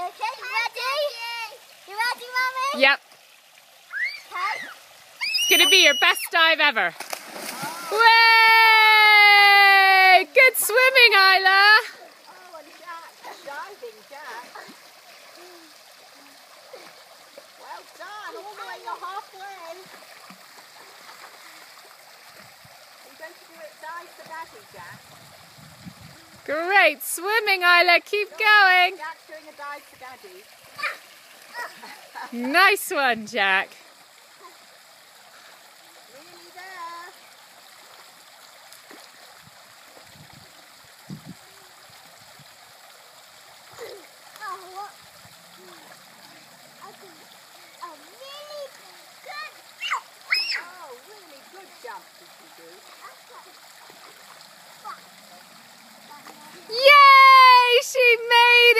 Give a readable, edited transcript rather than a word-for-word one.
Okay, you ready? You ready, Mummy? Yep. Okay. It's going to be your best dive ever. Way! Good swimming, Isla. Oh, and Jack, diving, Jack. Well done, all the way, you're halfway. You're going to do it dive for Daddy, Jack. Great swimming, Isla. Keep going. Jack's doing a dive for Daddy. Nice one, Jack. Nearly there. Oh, what? I think a really good. Oh, really good jump did you do? Yay! She made